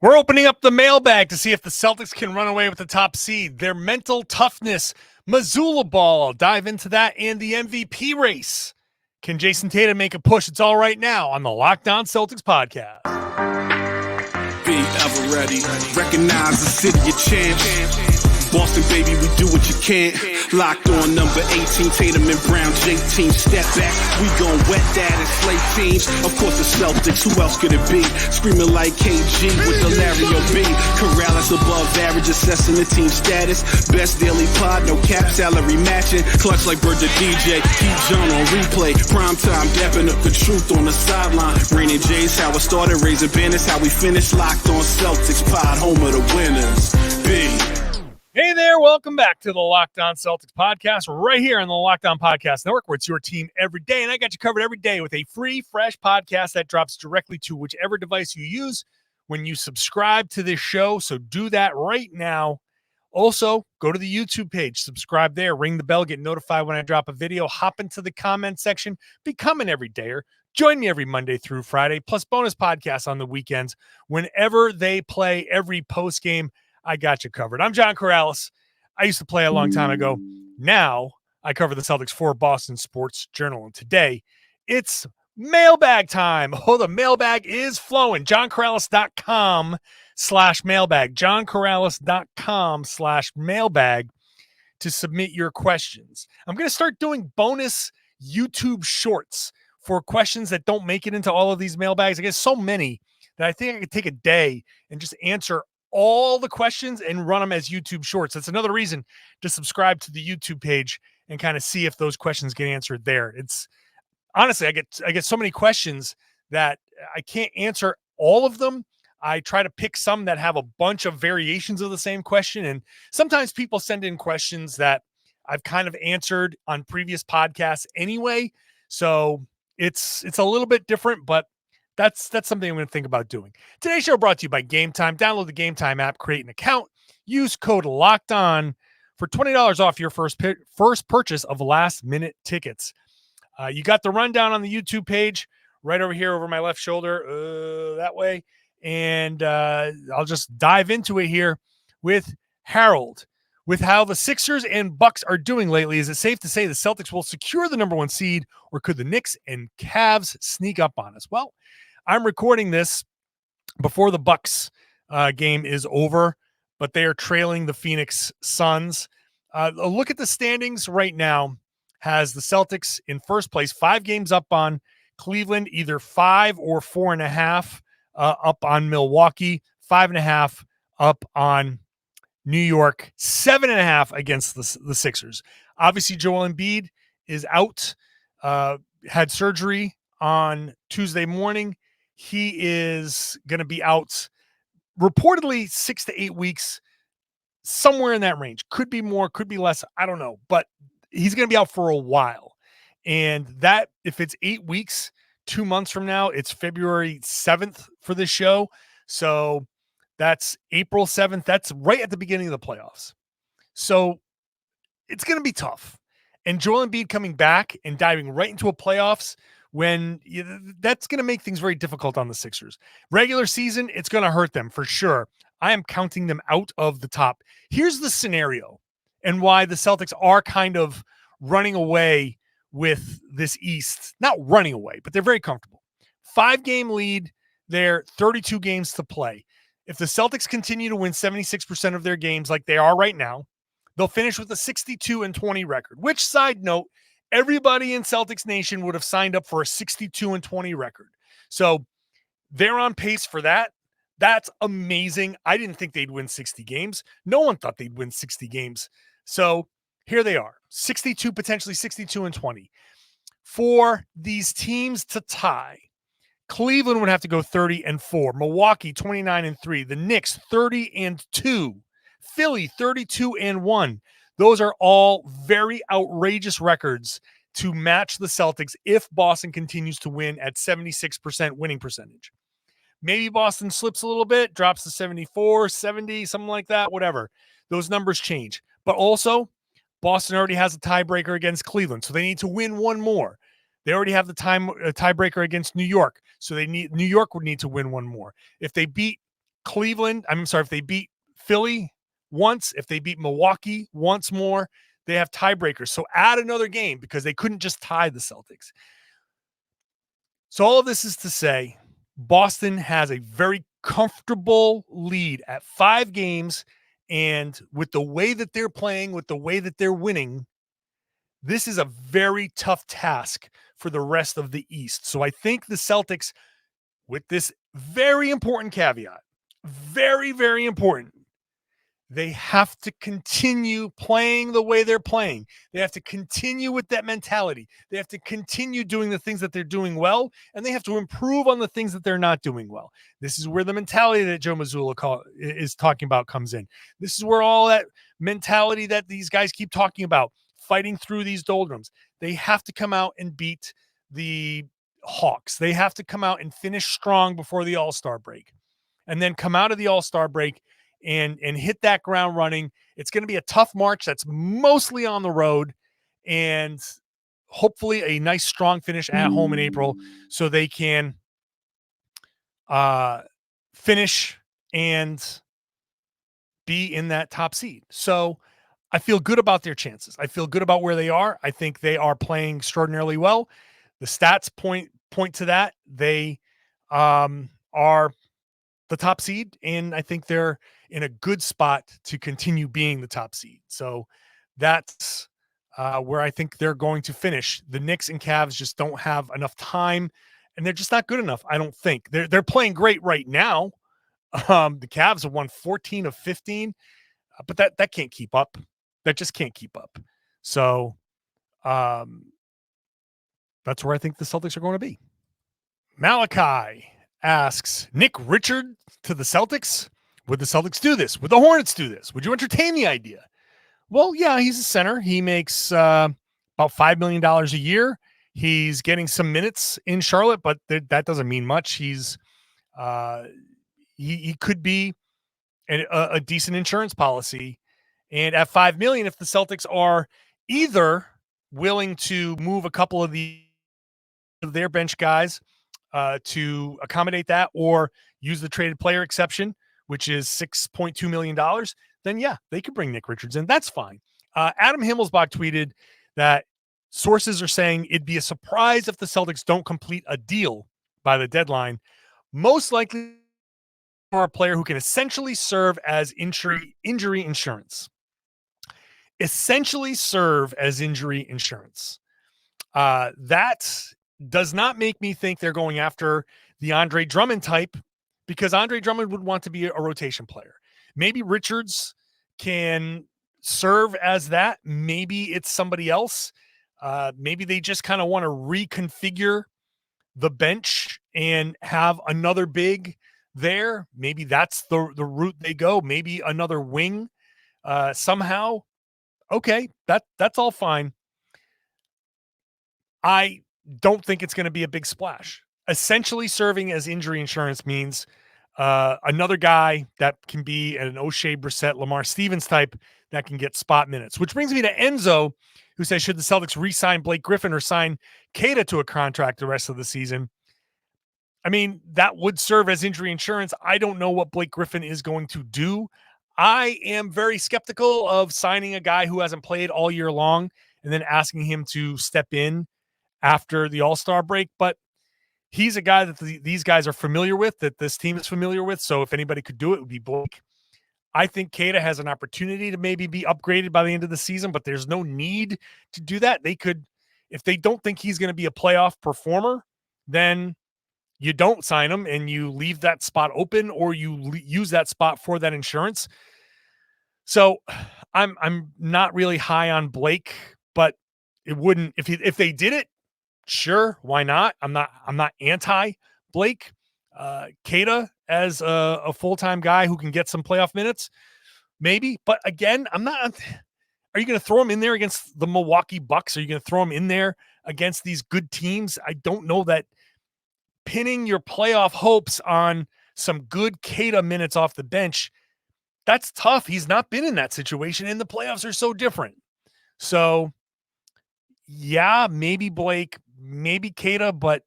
We're opening up the mailbag to see if the Celtics can run away with the top seed. Their mental toughness, Mazzulla ball. I'll dive into that and the MVP race. Can Jayson Tatum make a push? It's all right now on the Locked On Celtics podcast. Be ever ready. Recognize the city of champs. Boston, baby, we do what you can't. Locked on number 18, Tatum and Brown, J-team, step back. We gon' wet that and slay teams. Of course, the Celtics, who else could it be? Screaming like KG with the Larry O.B. Karalis above average, assessing the team status. Best daily pod, no cap salary matching. Clutch like Bird the DJ, keep John on replay. Prime time, dapping up the truth on the sideline. Raining J's, how it started, raising banners, how we finished. Locked on Celtics pod, home of the winners. B. Hey there, welcome back to the Locked On Celtics podcast, right here on the Locked On Podcast Network, where it's your team every day, and I got you covered every day with a free, fresh podcast that drops directly to whichever device you use when you subscribe to this show, so do that right now. Also, go to the YouTube page, subscribe there, ring the bell, get notified when I drop a video, hop into the comment section, become an everydayer, join me every Monday through Friday, plus bonus podcasts on the weekends. Whenever they play every post-game, I got you covered. I'm John Karalis. I used to play a long time ago. Now I cover the Celtics for Boston Sports Journal. And today it's mailbag time. Oh, the mailbag is flowing. JohnKaralis.com/mailbag. JohnKaralis.com/mailbag to submit your questions. I'm going to start doing bonus YouTube shorts for questions that don't make it into all of these mailbags. I get so many that I think I could take a day and just answer all the questions and run them as YouTube shorts. That's another reason to subscribe to the YouTube page and kind of see if those questions get answered there. It's honestly, I get so many questions that I can't answer all of them. I try to pick some that have a bunch of variations of the same question. And sometimes people send in questions that I've kind of answered on previous podcasts anyway. So it's a little bit different, but that's something I'm going to think about doing. Today's show brought to you by Game Time. Download the Game Time app, create an account, use code LOCKEDON for $20 off your first purchase of last-minute tickets. You got the rundown on the YouTube page right over here over my left shoulder, that way. And I'll just dive into it here with Harold. With how the Sixers and Bucks are doing lately, is it safe to say the Celtics will secure the number one seed, or could the Knicks and Cavs sneak up on us? Well, I'm recording this before the Bucks game is over, but they are trailing the Phoenix Suns. A look at the standings right now has the Celtics in first place, 5 games up on Cleveland, either 5 or 4.5 up on Milwaukee, 5.5 up on New York, 7.5 against the Sixers. Obviously, Joel Embiid is out, had surgery on Tuesday morning. He is going to be out reportedly 6 to 8 weeks, somewhere in that range. Could be more, could be less. I don't know, but he's going to be out for a while. And that, if it's 8 weeks, 2 months from now, it's February 7th for this show. So that's April 7th. That's right at the beginning of the playoffs. So it's going to be tough. And Joel Embiid coming back and diving right into a playoffs, that's going to make things very difficult on the Sixers. Regular season, it's going to hurt them for sure. I am counting them out of the top. Here's the scenario and why the Celtics are kind of running away with this East. Not running away, but they're very comfortable. 5-game lead. They're 32 games to play. If the Celtics continue to win 76% of their games like they are right now, they'll finish with a 62-20 record, which, side note, everybody in Celtics Nation would have signed up for a 62-20 record. So they're on pace for that. That's amazing. I didn't think they'd win 60 games. No one thought they'd win 60 games. So here they are, 62, potentially 62-20. For these teams to tie, Cleveland would have to go 30-4. Milwaukee 29-3. The Knicks 30-2. Philly 32-1. Those are all very outrageous records to match the Celtics if Boston continues to win at 76% winning percentage. Maybe Boston slips a little bit, drops to 74, 70, something like that, whatever. Those numbers change. But also, Boston already has a tiebreaker against Cleveland, so they need to win one more. They already have the tiebreaker against New York, so New York would need to win one more. If they beat if they beat Philly once, if they beat Milwaukee once more, they have tiebreakers. So add another game because they couldn't just tie the Celtics. So all of this is to say, Boston has a very comfortable lead at 5 games. And with the way that they're playing, with the way that they're winning, this is a very tough task for the rest of the East. So I think the Celtics, with this very important caveat, very, very important, they have to continue playing the way they're playing. They have to continue with that mentality. They have to continue doing the things that they're doing well, and they have to improve on the things that they're not doing well. This is where the mentality that Joe Mazzulla is talking about comes in. This is where all that mentality that these guys keep talking about, fighting through these doldrums. They have to come out and beat the Hawks. They have to come out and finish strong before the All-Star break, and then come out of the All-Star break and hit that ground running. It's going to be a tough March that's mostly on the road, and hopefully a nice strong finish at home in April so they can finish and be in that top seed. So I feel good about their chances. I feel good about where they are. I think they are playing extraordinarily well. The stats point to that. They are the top seed, and I think they're in a good spot to continue being the top seed. So that's where I think they're going to finish. The Knicks and Cavs just don't have enough time, and they're just not good enough. I don't think they're playing great right now. The Cavs have won 14 of 15, but that can't keep up. That just can't keep up. So that's where I think the Celtics are going to be. Malachi asks, Nick Richard to the Celtics? Would the Celtics do this? Would the Hornets do this? Would you entertain the idea? Well, yeah, he's a center. He makes about $5 million a year. He's getting some minutes in Charlotte, but that doesn't mean much. He's he could be a decent insurance policy. And at $5 million, if the Celtics are either willing to move a couple of their bench guys to accommodate that, or use the traded player exception, which is $6.2 million, then yeah, they could bring Nick Richards in. That's fine. Adam Himmelsbach tweeted that sources are saying it'd be a surprise if the Celtics don't complete a deal by the deadline, most likely for a player who can essentially serve as injury insurance. Essentially serve as injury insurance. That does not make me think they're going after the Andre Drummond type, because Andre Drummond would want to be a rotation player. Maybe Richards can serve as that. Maybe it's somebody else. Maybe they just kind of want to reconfigure the bench and have another big there. Maybe that's the route they go. Maybe another wing somehow. Okay, that's all fine. I don't think it's going to be a big splash. Essentially serving as injury insurance means another guy that can be an O'Shea Brissett, Lamar Stevens type that can get spot minutes, which brings me to Enzo, who says, should the Celtics re-sign Blake Griffin or sign Kata to a contract the rest of the season? I mean, that would serve as injury insurance. I don't know what Blake Griffin is going to do. I am very skeptical of signing a guy who hasn't played all year long and then asking him to step in after the All-Star break. But he's a guy that these guys are familiar with, that this team is familiar with. So if anybody could do it, it would be Blake. I think Kata has an opportunity to maybe be upgraded by the end of the season, but there's no need to do that. They could, if they don't think he's going to be a playoff performer, then you don't sign him and you leave that spot open, or you use that spot for that insurance. So I'm not really high on Blake, but it wouldn't, if they did it, sure, why not? I'm not anti Blake. Kata as a full-time guy who can get some playoff minutes, maybe. But again, I'm not. Are you going to throw him in there against the Milwaukee Bucks? Are you going to throw him in there against these good teams? I don't know that pinning your playoff hopes on some good Kata minutes off the bench, that's tough. He's not been in that situation, and the playoffs are so different. So yeah, maybe Blake, maybe Kata, but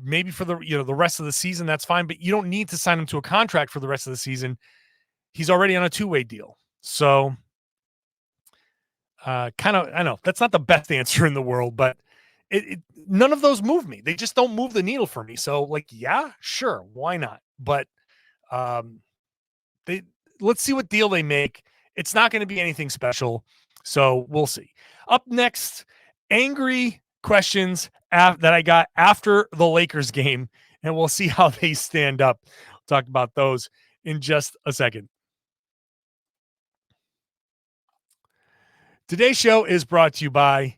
maybe for the rest of the season, that's fine, but you don't need to sign him to a contract for the rest of the season. He's already on a two-way deal. So I know that's not the best answer in the world, but none of those move me. They just don't move the needle for me. So yeah, sure. Why not? But let's see what deal they make. It's not going to be anything special. So we'll see. Up next, angry questions that I got after the Lakers game, and we'll see how they stand up. We'll talk about those in just a second. Today's show is brought to you by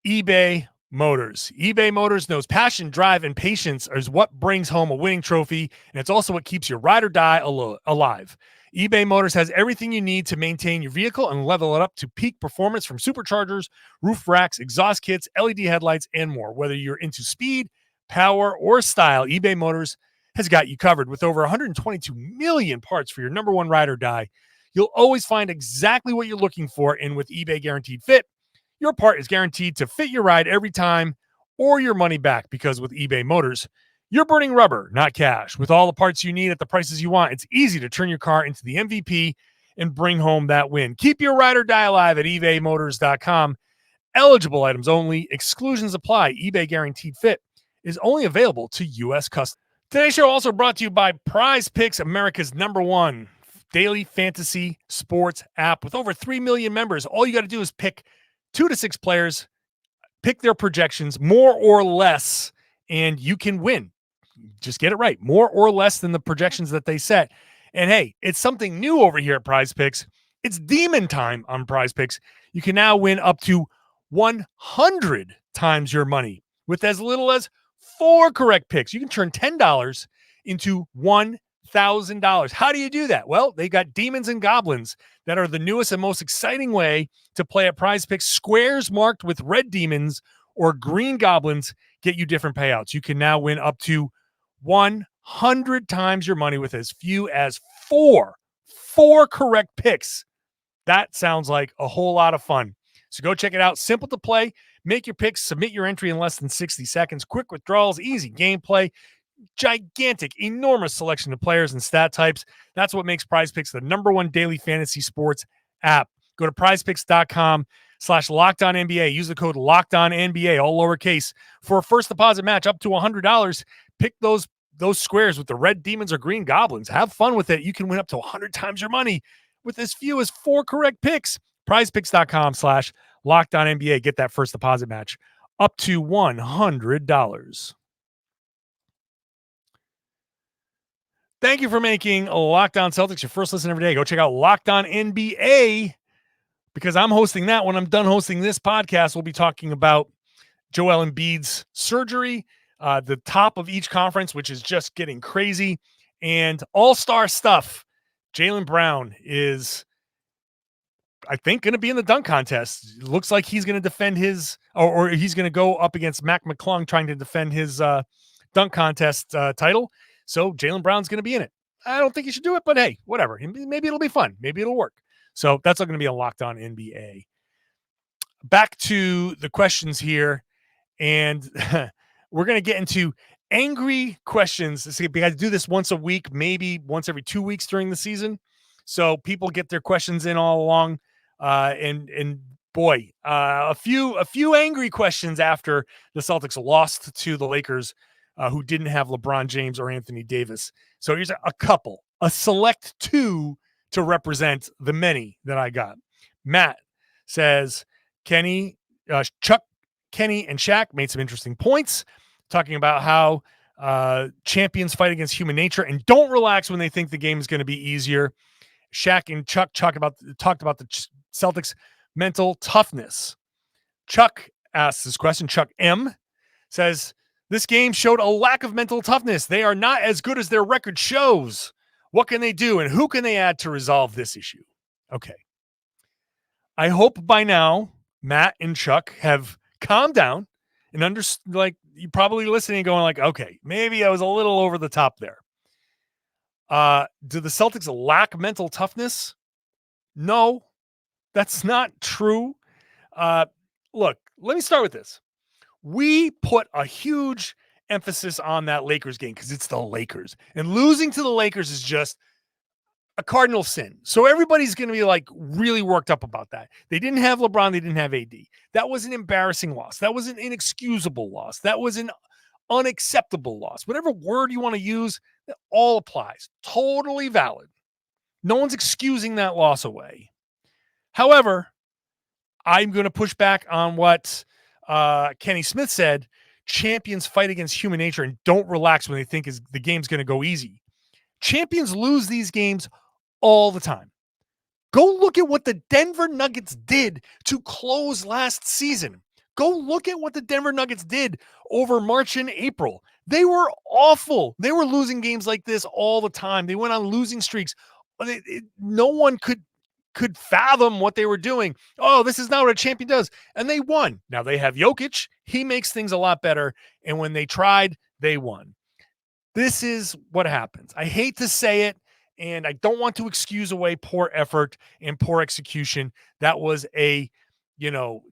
eBay Motors. eBay Motors knows passion, drive, and patience is what brings home a winning trophy, and it's also what keeps your ride or die alive. eBay Motors has everything you need to maintain your vehicle and level it up to peak performance, from superchargers, roof racks, exhaust kits, LED headlights, and more. Whether you're into speed, power, or style, eBay Motors has got you covered. With over 122 million parts for your number one ride or die, you'll always find exactly what you're looking for, and with eBay Guaranteed Fit, your part is guaranteed to fit your ride every time or your money back, because with eBay Motors, you're burning rubber, not cash. With all the parts you need at the prices you want, it's easy to turn your car into the MVP and bring home that win. Keep your ride or die alive at ebaymotors.com. Eligible items only. Exclusions apply. eBay Guaranteed Fit is only available to U.S. customers. Today's show also brought to you by Prize Picks, America's #1 daily fantasy sports app with over 3 million members. All you got to do is pick 2 to 6 players, pick their projections, more or less, and you can win. Just get it right. More or less than the projections that they set. And hey, it's something new over here at Prize Picks. It's demon time on Prize Picks. You can now win up to 100 times your money with as little as 4 correct picks. You can turn $10 into $1,000. How do you do that? Well, they got demons and goblins that are the newest and most exciting way to play at Prize Picks. Squares marked with red demons or green goblins get you different payouts. You can now win up to 100 times your money with as few as 4 correct picks. That sounds like a whole lot of fun. So go check it out. Simple to play. Make your picks, submit your entry in less than 60 seconds. Quick withdrawals, easy gameplay, gigantic, enormous selection of players and stat types. That's what makes Prize Picks the #1 daily fantasy sports app. Go to prizepicks.com/LockedOnNBA. Use the code LockedOnNBA, all lowercase, for a first deposit match up to $100. Pick those squares with the red demons or green goblins. Have fun with it. You can win up to 100 times your money with as few as 4 correct picks. prizepicks.com/LockedOnNBA. Get that first deposit match up to $100. Thank you for making Locked On Celtics your first listen every day. Go check out Locked On NBA, because I'm hosting that. When I'm done hosting this podcast, we'll be talking about Joel Embiid's surgery, the top of each conference, which is just getting crazy, and all-star stuff. Jaylen Brown is, I think, going to be in the dunk contest. Looks like he's going to defend his, or he's going to go up against Mac McClung trying to defend his dunk contest title. So Jaylen Brown's going to be in it. I don't think he should do it, but hey, whatever. Maybe it'll be fun. Maybe it'll work. So that's all going to be a Locked On NBA. Back to the questions here, and we're going to get into angry questions. We got to do this once a week, maybe once every 2 weeks during the season, so people get their questions in all along. And boy, a few angry questions after the Celtics lost to the Lakers, who didn't have LeBron James or Anthony Davis. So here's a select 2 to represent the many that I got. Matt says, Chuck, Kenny, and Shaq made some interesting points, talking about how champions fight against human nature and don't relax when they think the game is going to be easier. Shaq and Chuck talked about the Celtics' mental toughness. Chuck asks this question. Chuck M says, this game showed a lack of mental toughness. They are not as good as their record shows. What can they do, and who can they add to resolve this issue? Okay. I hope by now Matt and Chuck have calmed down and understood. Like, you're probably listening and going like, okay, maybe I was a little over the top there. Do the Celtics lack mental toughness? No, that's not true. Look, let me start with this. We put a huge emphasis on that Lakers game because it's the Lakers. And losing to the Lakers is just a cardinal sin. So everybody's going to be like really worked up about that. They didn't have LeBron. They didn't have AD. That was an embarrassing loss. That was an inexcusable loss. That was an unacceptable loss. Whatever word you want to use, that all applies. Totally valid. No one's excusing that loss away. However, I'm going to push back on what Kenny Smith said. Champions fight against human nature and don't relax when they think the game's going to go easy. Champions lose these games all the time. Go look at what the Denver Nuggets did to close last season. Go look at what the Denver Nuggets did over March and April. They were awful. They were losing games like this all the time. They went on losing streaks. No one could fathom what they were doing. Oh, this is not what a champion does. And they won. Now they have Jokic. He makes things a lot better. And when they tried, they won. This is what happens. I hate to say it, and I don't want to excuse away poor effort and poor execution. That was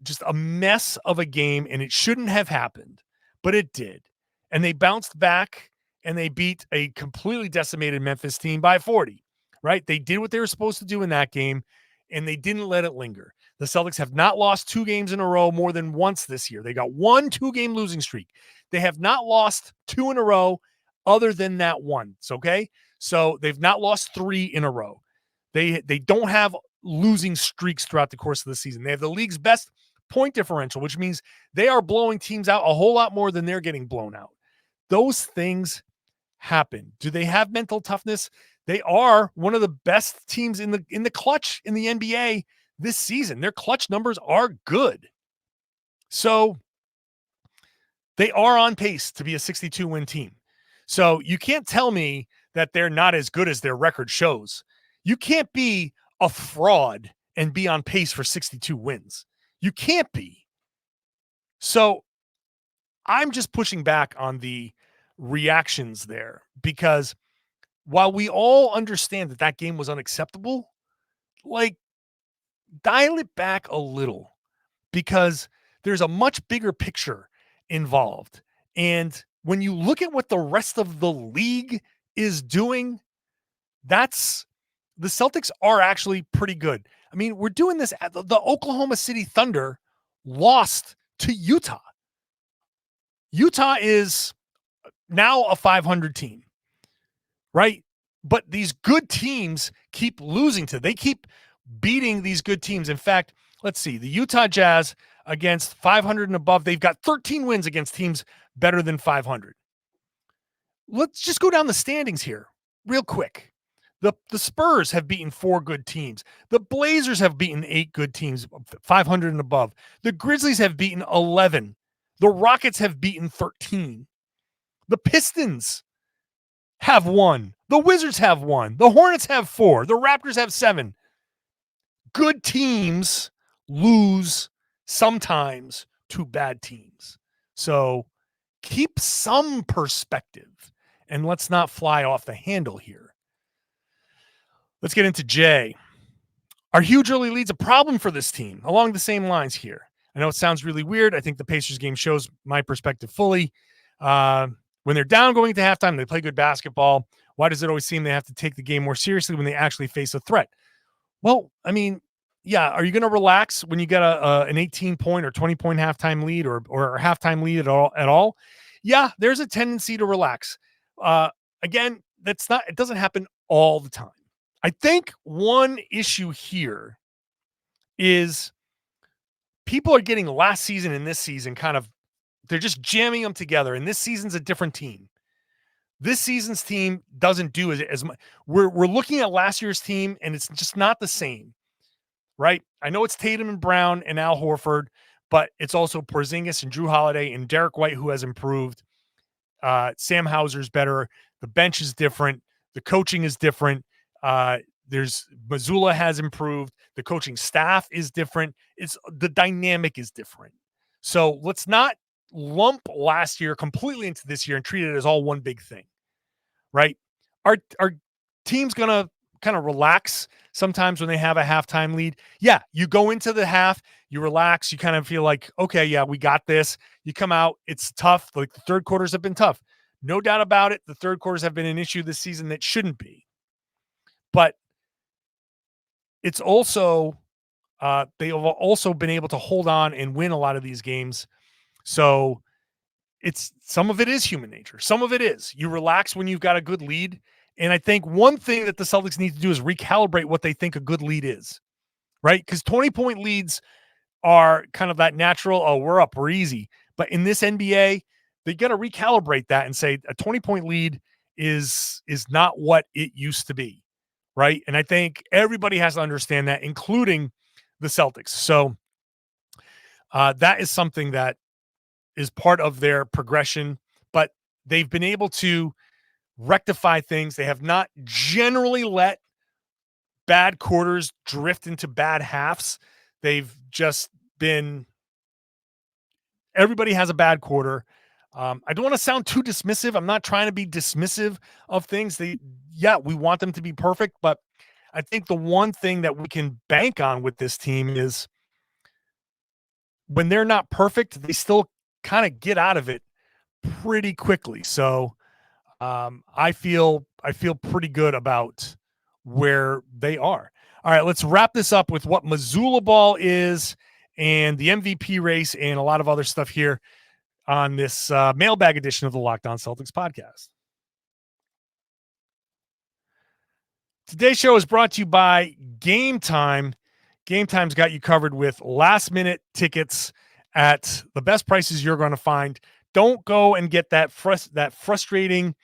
just a mess of a game, and it shouldn't have happened, but it did. And they bounced back, and they beat a completely decimated Memphis team by 40, right? They did what they were supposed to do in that game, and they didn't let it linger. The Celtics have not lost 2 games in a row more than once this year. They got 1 2-game losing streak. They have not lost 2 in a row other than that once, okay? So they've not lost 3 in a row. They don't have losing streaks throughout the course of the season. They have the league's best point differential, which means they are blowing teams out a whole lot more than they're getting blown out. Those things happen. Do they have mental toughness? They are one of the best teams in the clutch in the NBA this season. Their clutch numbers are good. So they are on pace to be a 62-win team. So you can't tell me that they're not as good as their record shows. You can't be a fraud and be on pace for 62 wins. You can't be. So I'm just pushing back on the reactions there because while we all understand that game was unacceptable, like dial it back a little because there's a much bigger picture involved. And when you look at what the rest of the league is doing, the Celtics are actually pretty good. I mean, we're doing this. The Oklahoma City Thunder lost to Utah. Utah is now a 500 team, right? But these good teams keep losing they keep beating these good teams. In fact, let's see, the Utah Jazz against 500 and above, they've got 13 wins against teams better than 500. Let's just go down the standings here real quick. The Spurs have beaten 4 good teams. The Blazers have beaten 8 good teams, 500 and above. The Grizzlies have beaten 11. The Rockets have beaten 13. The Pistons have 1. The Wizards have 1. The Hornets have 4. The Raptors have 7. Good teams lose sometimes to bad teams. So keep some perspective and let's not fly off the handle here. Let's get into Jay. Are huge early leads a problem for this team? Along the same lines here. I know it sounds really weird. I think the Pacers game shows my perspective fully. When they're down going to halftime, they play good basketball. Why does it always seem they have to take the game more seriously when they actually face a threat? Well, I mean, yeah, are you going to relax when you get an 18-point or 20-point halftime lead or a halftime lead at all? Yeah, there's a tendency to relax. Again, it doesn't happen all the time. I think one issue here is people are getting last season and this season they're just jamming them together. And this season's a different team. This season's team doesn't do as much. We're looking at last year's team and it's just not the same, right? I know it's Tatum and Brown and Al Horford, but it's also Porzingis and Drew Holiday and Derek White who has improved. Sam Hauser's better. The bench is different. The coaching is different. There's Mazzulla has improved. The coaching staff is different. The dynamic is different. So let's not lump last year completely into this year and treat it as all one big thing, right? Our team's going to kind of relax sometimes when they have a halftime lead. Yeah, you go into the half, You relax. You kind of feel like, okay, yeah, we got this. You come out. It's tough. Like the third quarters have been tough. No doubt about it. The third quarters have been an issue this season that shouldn't be. But it's also, they have also been able to hold on and win a lot of these games. So it's some of it is human nature. Some of it is you relax when you've got a good lead. And I think one thing that the Celtics need to do is recalibrate what they think a good lead is, right? Because 20-point leads are kind of that natural, oh, we're up, we're easy. But in this NBA, they got to recalibrate that and say a 20-point lead is not what it used to be, right? And I think everybody has to understand that, including the Celtics. So that is something that is part of their progression, but they've been able to rectify things. They have not generally let bad quarters drift into bad halves. They've just been, everybody has a bad quarter. I don't want to sound too dismissive. I'm not trying to be dismissive of things. We want them to be perfect, but I think the one thing that we can bank on with this team is when they're not perfect, they still kind of get out of it pretty quickly. So I feel pretty good about where they are. All right, let's wrap this up with what Mazzulla ball is and the MVP race and a lot of other stuff here on this mailbag edition of the Locked On Celtics podcast. Today's show is brought to you by Game Time. Game Time's got you covered with last-minute tickets at the best prices you're going to find. Don't go and get that frustrating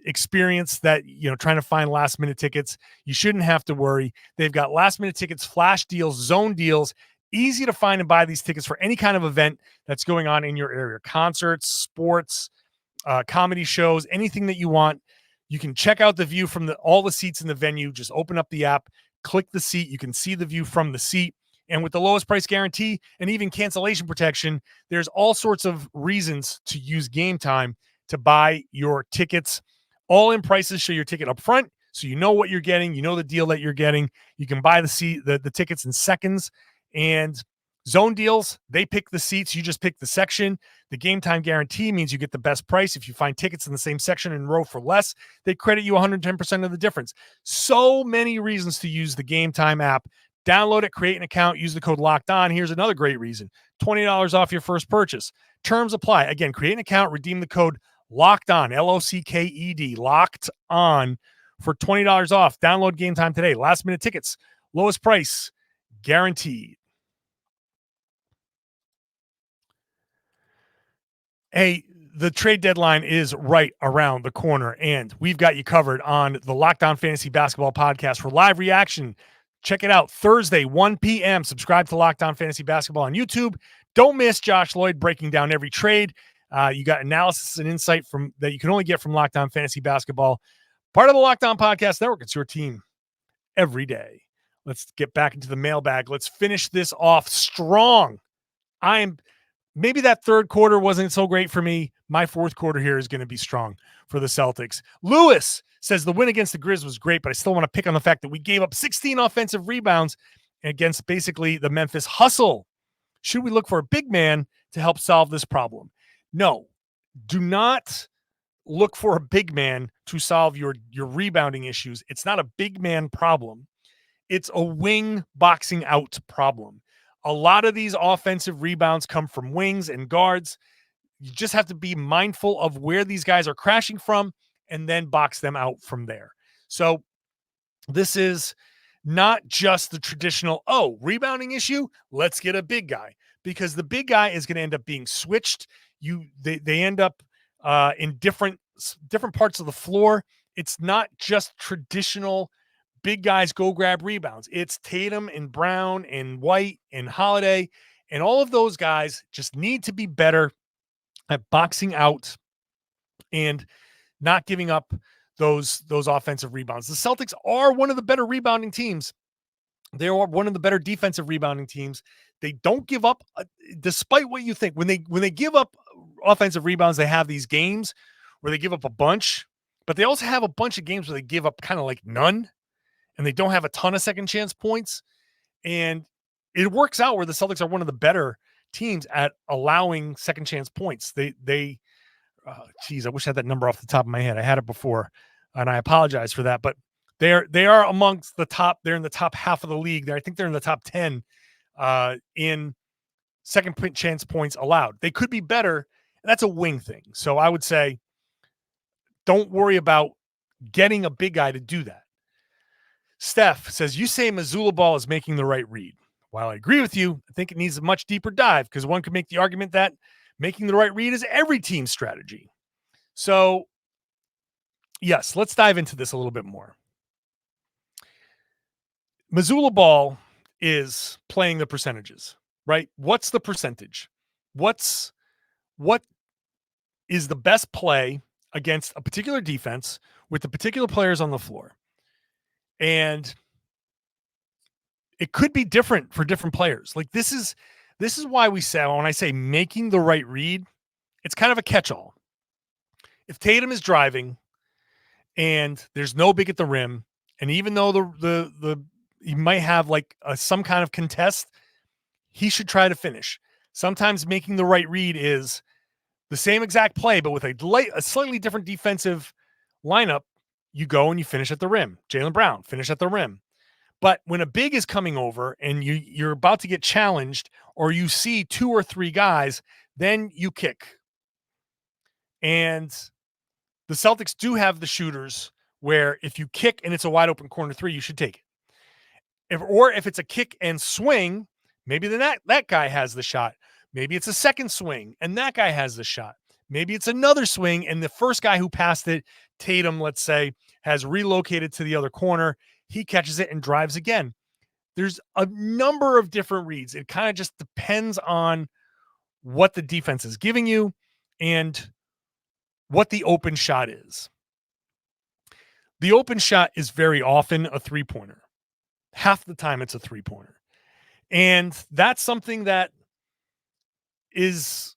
experience that, trying to find last-minute tickets. You shouldn't have to worry. They've got last-minute tickets, flash deals, zone deals. Easy to find and buy these tickets for any kind of event that's going on in your area. Concerts, sports, comedy shows, anything that you want. You can check out the view from all the seats in the venue. Just open up the app, click the seat. You can see the view from the seat. And with the lowest price guarantee and even cancellation protection, there's all sorts of reasons to use Game Time to buy your tickets. All in prices show your ticket up front, so you know what you're getting. You know the deal that you're getting. You can buy the tickets in seconds. And zone deals, they pick the seats. You just pick the section. The Game Time guarantee means you get the best price. If you find tickets in the same section and row for less, they credit you 110% of the difference. So many reasons to use the Game Time app. Download it, create an account, use the code Locked On. Here's another great reason: $20 off your first purchase. Terms apply. Again, create an account, redeem the code Locked On, LOCKED, Locked On, for $20 off. Download Game Time today. Last minute tickets, lowest price guaranteed. Hey, the trade deadline is right around the corner, and we've got you covered on the Locked On Fantasy Basketball podcast for live reaction. Check it out Thursday, 1 p.m. Subscribe to Locked On Fantasy Basketball on YouTube. Don't miss Josh Lloyd breaking down every trade. You got analysis and insight that you can only get from Locked On Fantasy Basketball. Part of the Locked On Podcast Network. It's your team every day. Let's get back into the mailbag. Let's finish this off strong. Maybe that third quarter wasn't so great for me. My fourth quarter here is going to be strong for the Celtics. Lewis says the win against the Grizz was great, but I still want to pick on the fact that we gave up 16 offensive rebounds against basically the Memphis hustle. Should we look for a big man to help solve this problem? No, do not look for a big man to solve your rebounding issues. It's not a big man problem. It's a wing boxing out problem. A lot of these offensive rebounds come from wings and guards. You just have to be mindful of where these guys are crashing from and then box them out from there. So this is not just the traditional, rebounding issue, let's get a big guy, because the big guy is going to end up being switched. They end up in different parts of the floor. It's not just traditional big guys go grab rebounds. It's Tatum and Brown and White and Holiday, and all of those guys just need to be better at boxing out and not giving up those offensive rebounds. The Celtics are one of the better rebounding teams. They are one of the better defensive rebounding teams. They don't give up, despite what you think. When they give up offensive rebounds, they have these games where they give up a bunch, but they also have a bunch of games where they give up kind of like none, and they don't have a ton of second chance points. And it works out where the Celtics are one of the better teams at allowing second chance points. They I wish I had that number off the top of my head. I had it before, and I apologize for that. But they are amongst the top. They're in the top half of the league. I think they're in the top 10 in second chance points allowed. They could be better. And that's a wing thing. So I would say, don't worry about getting a big guy to do that. Steph says, you say Mazzulla ball is making the right read. While I agree with you, I think it needs a much deeper dive because one could make the argument that making the right read is every team's strategy. So, yes, let's dive into this a little bit more. Mazzulla ball is playing the percentages, right? What's the percentage? What is the best play against a particular defense with the particular players on the floor? And it could be different for different players. Like this is why we say, when I say making the right read, it's kind of a catch-all. If Tatum is driving and there's no big at the rim, and even though the he might have like some kind of contest, he should try to finish. Sometimes making the right read is the same exact play, but with a slightly different defensive lineup. You go and you finish at the rim. Jaylen Brown, finish at the rim. But when a big is coming over and you're about to get challenged, or you see 2 or 3 guys, then you kick. And the Celtics do have the shooters where if you kick and it's a wide open corner 3, you should take it. If it's a kick and swing, maybe then that guy has the shot. Maybe it's a second swing and that guy has the shot. Maybe it's another swing and the first guy who passed it, Tatum, let's say, has relocated to the other corner. He catches it and drives again. There's a number of different reads. It kind of just depends on what the defense is giving you and what the open shot is. The open shot is very often a 3-pointer. Half the time it's a 3-pointer. And that's something that is,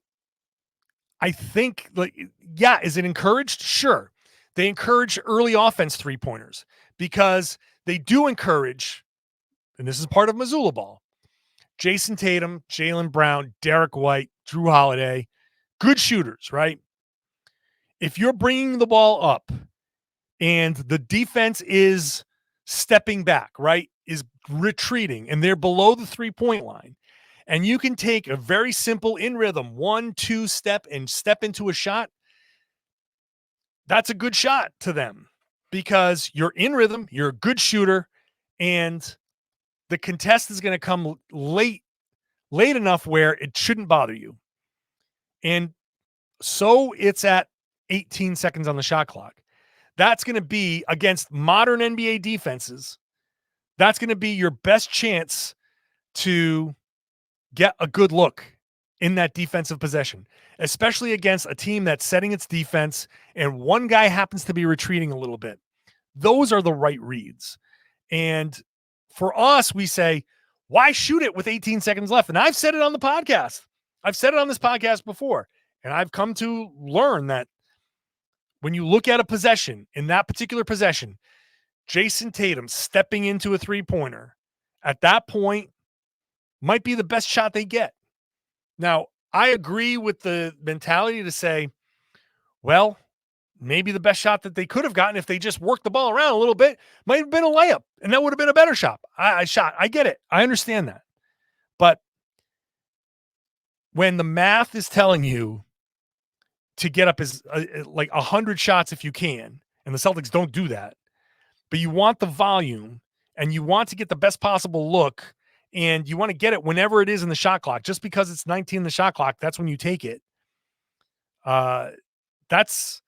I think, like, yeah, is it encouraged? Sure. They encourage early offense 3-pointers because they do encourage, and this is part of Mazzulla ball, Jayson Tatum, Jaylen Brown, Derek White, Drew Holiday, good shooters, right? If you're bringing the ball up and the defense is stepping back, right, is retreating, and they're below the 3-point line, and you can take a very simple in rhythm 1-2 step and step into a shot, that's a good shot to them because you're in rhythm, you're a good shooter, and the contest is going to come late enough where it shouldn't bother you. And so it's at 18 seconds on the shot clock. That's going to be against modern NBA defenses. That's going to be your best chance to get a good look in that defensive possession, especially against a team that's setting its defense and one guy happens to be retreating a little bit. Those are the right reads. And for us, we say, why shoot it with 18 seconds left? And I've said it on the podcast. I've said it on this podcast before. And I've come to learn that when you look at a possession, in that particular possession, Jayson Tatum stepping into a 3-pointer at that point might be the best shot they get. Now, I agree with the mentality to say, well, maybe the best shot that they could have gotten if they just worked the ball around a little bit might have been a layup, and that would have been a better shot. I get it. I understand that. But when the math is telling you to get up as like 100 shots if you can, and the Celtics don't do that, but you want the volume and you want to get the best possible look, and you want to get it whenever it is in the shot clock, just because it's 19 in the shot clock, that's when you take it. That's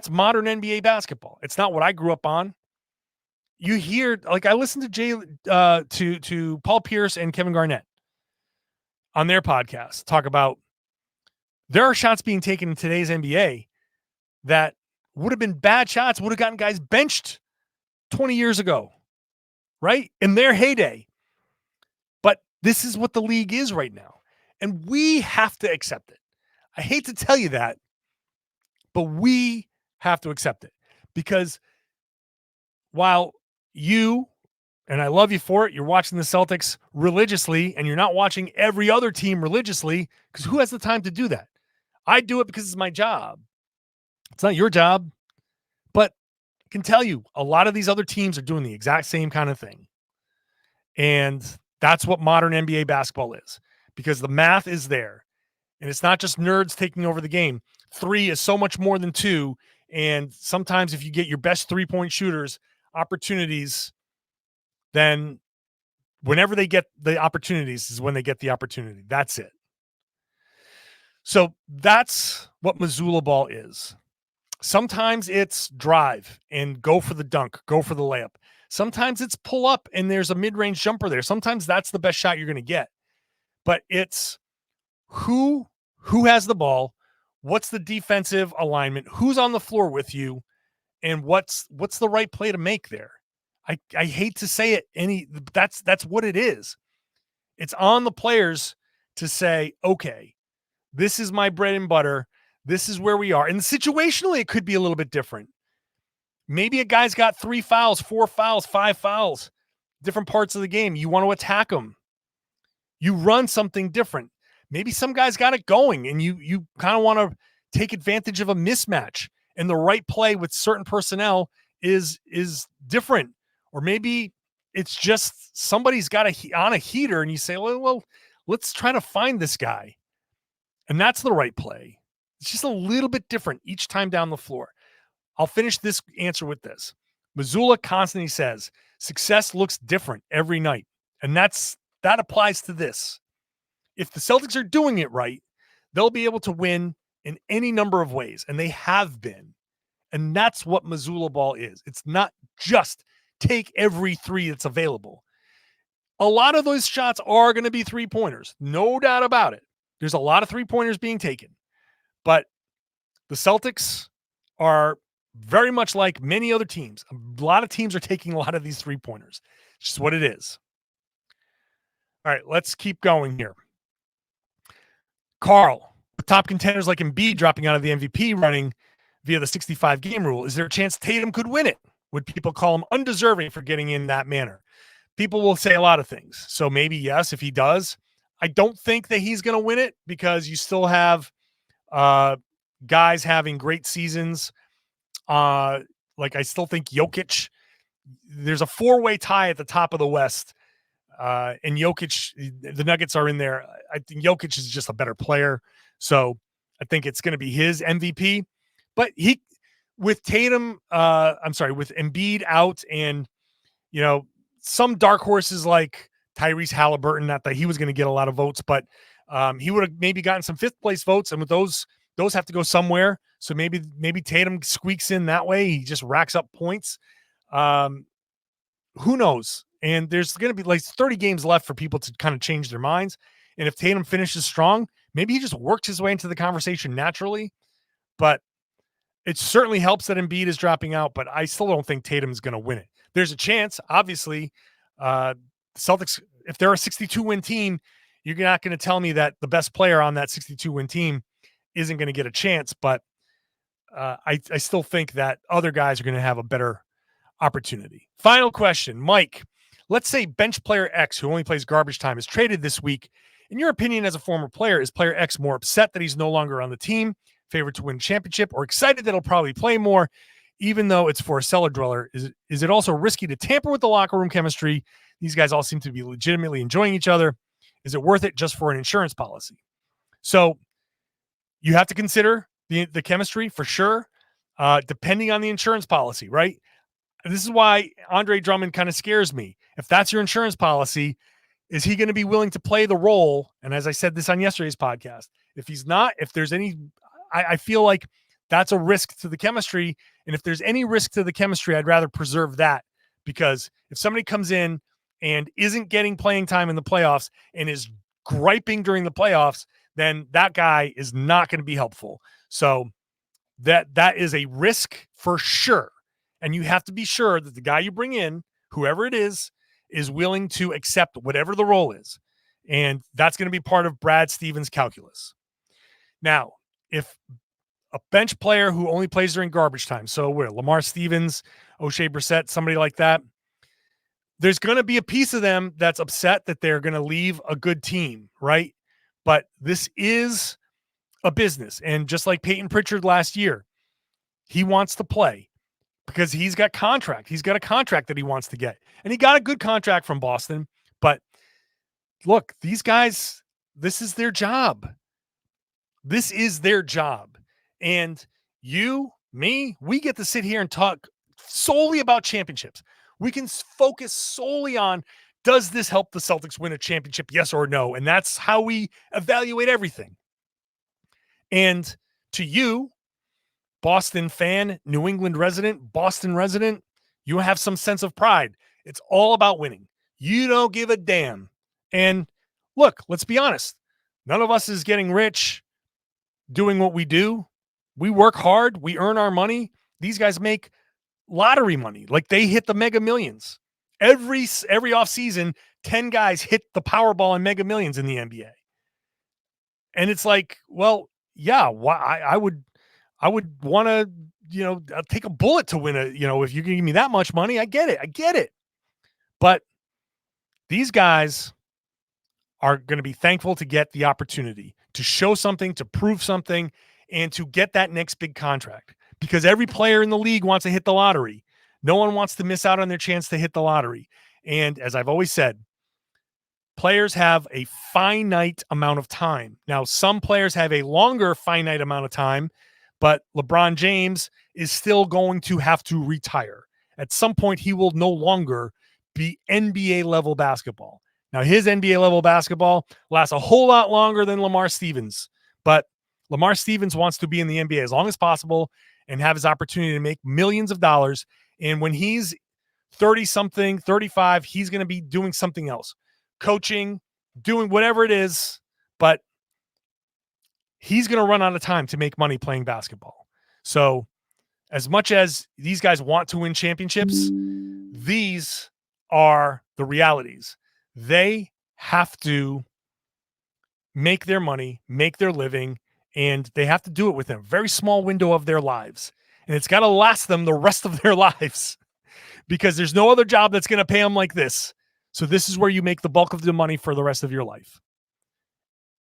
modern NBA basketball. It's not what I grew up on. You hear, like, I listened to Paul Pierce and Kevin Garnett on their podcast talk about there are shots being taken in today's NBA that would have been bad shots, would have gotten guys benched 20 years ago, right? In their heyday. But this is what the league is right now. And we have to accept it. I hate to tell you that, but we have to accept it. Because while you And I love you for it. You're watching the Celtics religiously, and you're not watching every other team religiously, because who has the time to do that? I do it because it's my job. It's not your job. But I can tell you, a lot of these other teams are doing the exact same kind of thing. And that's what modern NBA basketball is, because the math is there. And it's not just nerds taking over the game. 3 is so much more than 2. And sometimes if you get your best 3-point shooters opportunities, then whenever they get the opportunities is when they get the opportunity. That's it. So that's what Mazzulla ball is. Sometimes it's drive and go for the dunk, go for the layup. Sometimes it's pull up and there's a mid-range jumper there. Sometimes that's the best shot you're going to get. But it's who has the ball, what's the defensive alignment, who's on the floor with you, and what's the right play to make there. I hate to say it, that's what it is. It's on the players to say, okay, this is my bread and butter. This is where we are. And situationally, it could be a little bit different. Maybe a guy's got 3 fouls, 4 fouls, 5 fouls, different parts of the game. You want to attack him. You run something different. Maybe some guy's got it going and you kind of want to take advantage of a mismatch, and the right play with certain personnel is different. Or maybe it's just somebody's got on a heater and you say, well, let's try to find this guy. And that's the right play. It's just a little bit different each time down the floor. I'll finish this answer with this. Mazzulla constantly says success looks different every night. And that applies to this. If the Celtics are doing it right, they'll be able to win in any number of ways. And they have been. And that's what Mazzulla ball is. It's not just take every 3 that's available. A lot of those shots are going to be 3-pointers. No doubt about it. There's a lot of 3-pointers being taken. But the Celtics are very much like many other teams. A lot of teams are taking a lot of these 3-pointers. It's just what it is. All right, let's keep going here. Carl, with top contenders like Embiid dropping out of the MVP running via the 65-game rule, is there a chance Tatum could win it? Would people call him undeserving for getting in that manner? People will say a lot of things. So maybe yes, if he does. I don't think that he's going to win it, because you still have guys having great seasons. Like I still think Jokic, there's a 4-way tie at the top of the West. And Jokic, the Nuggets are in there. I think Jokic is just a better player. So I think it's going to be his MVP. But with Tatum, with Embiid out, and, some dark horses like Tyrese Halliburton, not that he was going to get a lot of votes, but he would have maybe gotten some 5th place votes. And with those have to go somewhere. So maybe Tatum squeaks in that way. He just racks up points. Who knows? And there's going to be like 30 games left for people to kind of change their minds. And if Tatum finishes strong, maybe he just works his way into the conversation naturally. But it certainly helps that Embiid is dropping out, but I still don't think Tatum is going to win it. There's a chance, obviously. Celtics, if they're a 62-win team, you're not going to tell me that the best player on that 62-win team isn't going to get a chance. But I still think that other guys are going to have a better opportunity. Final question, Mike. Let's say bench player X, who only plays garbage time, is traded this week. In your opinion, as a former player, is player X more upset that he's no longer on the team, favored to win championship, or excited that he'll probably play more, even though it's for a cellar dweller? Is it also risky to tamper with the locker room chemistry? These guys all seem to be legitimately enjoying each other. Is it worth it just for an insurance policy? So you have to consider the chemistry for sure, depending on the insurance policy, right? This is why Andre Drummond kind of scares me. If that's your insurance policy, is he going to be willing to play the role? And as I said this on yesterday's podcast, if he's not, if there's any, I feel like that's a risk to the chemistry. And if there's any risk to the chemistry, I'd rather preserve that, because if somebody comes in and isn't getting playing time in the playoffs and is griping during the playoffs, then that guy is not going to be helpful. So that is a risk for sure. And you have to be sure that the guy you bring in, whoever it is willing to accept whatever the role is. And that's going to be part of Brad Stevens' calculus. Now, if a bench player who only plays during garbage time, so we're Lamar Stevens, O'Shea Brissett, somebody like that, there's going to be a piece of them that's upset that they're going to leave a good team, right? But this is a business. And just like Peyton Pritchard last year, he wants to play because he's got contract. He's got a contract that he wants to get. And he got a good contract from Boston. But look, these guys, this is their job. This is their job. And you, me, we get to sit here and talk solely about championships. We can focus solely on, does this help the Celtics win a championship, yes or no? And that's how we evaluate everything. And to you, Boston fan, New England resident, Boston resident, you have some sense of pride. It's all about winning. You don't give a damn. And look, let's be honest. None of us is getting rich doing what we do. We work hard. We earn our money. These guys make lottery money. Like, they hit the Mega Millions. Every offseason, 10 guys hit the Powerball and Mega Millions in the NBA. And it's like, well, yeah, I would want to, take a bullet to win if you can give me that much money, I get it. But these guys are going to be thankful to get the opportunity to show something, to prove something, and to get that next big contract. Because every player in the league wants to hit the lottery. No one wants to miss out on their chance to hit the lottery. And as I've always said, players have a finite amount of time. Now, some players have a longer finite amount of time, but LeBron James is still going to have to retire. At some point, he will no longer be NBA level basketball. Now, his NBA level basketball lasts a whole lot longer than Lamar Stevens, but Lamar Stevens wants to be in the NBA as long as possible and have his opportunity to make millions of dollars. And when he's 30-something, 35, he's going to be doing something else, coaching, doing whatever it is, but he's going to run out of time to make money playing basketball. So as much as these guys want to win championships, these are the realities. They have to make their money, make their living, and they have to do it within a very small window of their lives. And it's got to last them the rest of their lives because there's no other job that's going to pay them like this. So this is where you make the bulk of the money for the rest of your life.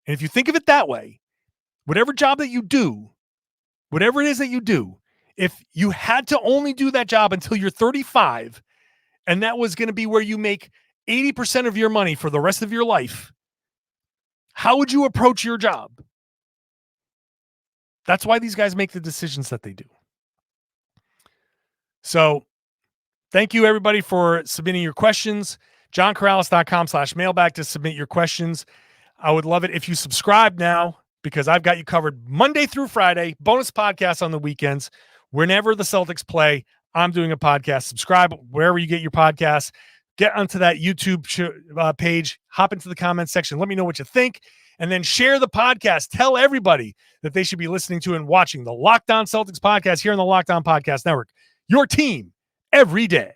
And if you think of it that way, whatever job that you do, whatever it is that you do, if you had to only do that job until you're 35, and that was going to be where you make 80% of your money for the rest of your life, how would you approach your job? That's why these guys make the decisions that they do. So thank you, everybody, for submitting your questions. JohnKaralis.com/mailbag to submit your questions. I would love it if you subscribe now, because I've got you covered Monday through Friday, bonus podcasts on the weekends. Whenever the Celtics play, I'm doing a podcast. Subscribe wherever you get your podcasts. Get onto that YouTube page, hop into the comments section. Let me know what you think, and then share the podcast. Tell everybody that they should be listening to and watching the Locked On Celtics podcast here on the Locked On Podcast Network. Your team every day.